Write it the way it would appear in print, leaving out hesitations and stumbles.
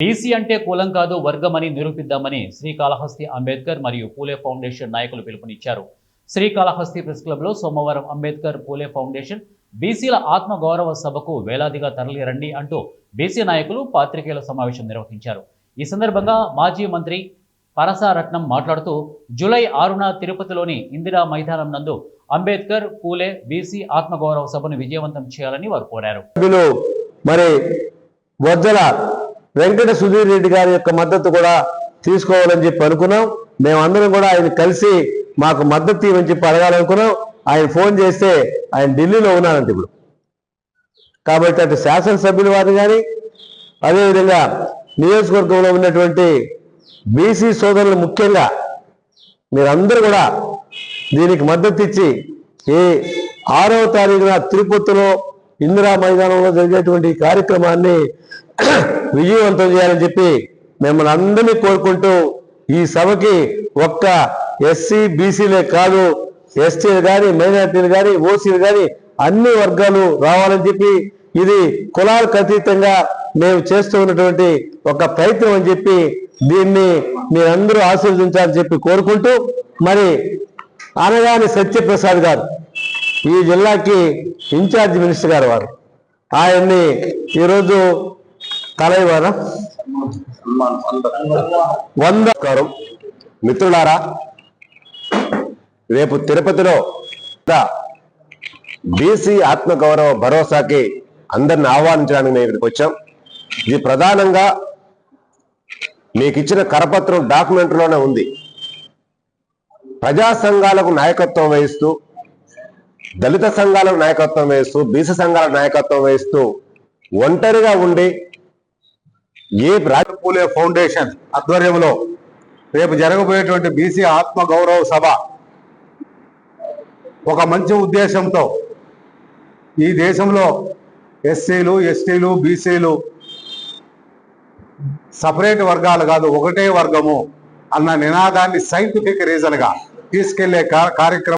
BC అంటే కులం కాదు వర్గమని నిరూపిద్దామని శ్రీకాళహస్తి అంబేద్కర్ మరియు పూలే ఫౌండేషన్ నాయకులు పిలుపునిచ్చారు. శ్రీకాళహస్తి ప్రెస్ క్లబ్లో సోమవారం అంబేద్కర్ పూలే ఫౌండేషన్ బీసీల ఆత్మ గౌరవ సభకు వేలాదిగా తరలిరండి అంటూ బీసీ నాయకులు పాత్రికేయుల సమావేశం నిర్వహించారు. ఈ సందర్భంగా మాజీ మంత్రి పరసారత్నం మాట్లాడుతూ జూలై 6న తిరుపతిలోని ఇందిరా మైదానం నందు అంబేద్కర్ పూలే బీసీ ఆత్మగౌరవ సభను విజయవంతం చేయాలని వారు కోరారు. వెంకట సుధీర్ రెడ్డి గారి యొక్క మద్దతు కూడా తీసుకోవాలని చెప్పి అనుకున్నాం. మేమందరం కూడా ఆయన కలిసి మాకు మద్దతు ఇవ్వని చెప్పి అడగాలనుకున్నాం. ఆయన ఫోన్ చేస్తే ఆయన ఢిల్లీలో ఉన్నారంట ఇప్పుడు. కాబట్టి అటు శాసనసభ్యుల వారిని కానీ అదేవిధంగా నియోజకవర్గంలో ఉన్నటువంటి బీసీ సోదరులు ముఖ్యంగా మీరందరూ కూడా దీనికి మద్దతు ఇచ్చి ఈ 6వ తారీఖున తిరుపతిలో ఇందిరా మైదానంలో జరిగేటువంటి కార్యక్రమాన్ని విజయవంతం చేయాలని చెప్పి మిమ్మల్ని అందరినీ కోరుకుంటూ ఈ సభకి ఒక్క ఎస్సీ బీసీలే కాదు, ఎస్టీలు కానీ మైనార్టీలు కానీ ఓసీలు కానీ అన్ని వర్గాలు రావాలని చెప్పి ఇది కులాలకు అతీతంగా మేము చేస్తూ ఉన్నటువంటి ఒక ప్రయత్నం అని చెప్పి దీన్ని మీరందరూ ఆశీర్వదించాలని చెప్పి కోరుకుంటూ మరి అనగాని సత్యప్రసాద్ గారు ఈ జిల్లాకి ఇన్ఛార్జ్ మినిస్టర్ గారు వారు ఆయన్ని ఈరోజు కలైవారా 100 మిత్రులారా, రేపు తిరుపతిలో బీసీ ఆత్మగౌరవ భరోసాకి అందరిని ఆహ్వానించడానికి మేము ఇక్కడికి వచ్చాం. ఇది ప్రధానంగా మీకు ఇచ్చిన కరపత్రం డాక్యుమెంట్లోనే ఉంది. ప్రజా సంఘాలకు నాయకత్వం వహిస్తూ, దళిత సంఘాలకు నాయకత్వం వహిస్తూ, బీసీ సంఘాలకు నాయకత్వం వహిస్తూ ఒంటరిగా ఉండి ఏ పూలే ఫౌండేషన్ ఆధ్వర్యంలో రేపు జరగబోయేటువంటి బీసీ ఆత్మ గౌరవ సభ ఒక మంచి ఉద్దేశంతో ఈ దేశంలో ఎస్సీలు ఎస్టీలు బీసీలు సపరేట్ వర్గాలు కాదు ఒకటే వర్గము అన్న నినాదాన్ని సైంటిఫిక్ రీజన్గా తీసుకెళ్లే కార్యక్రమం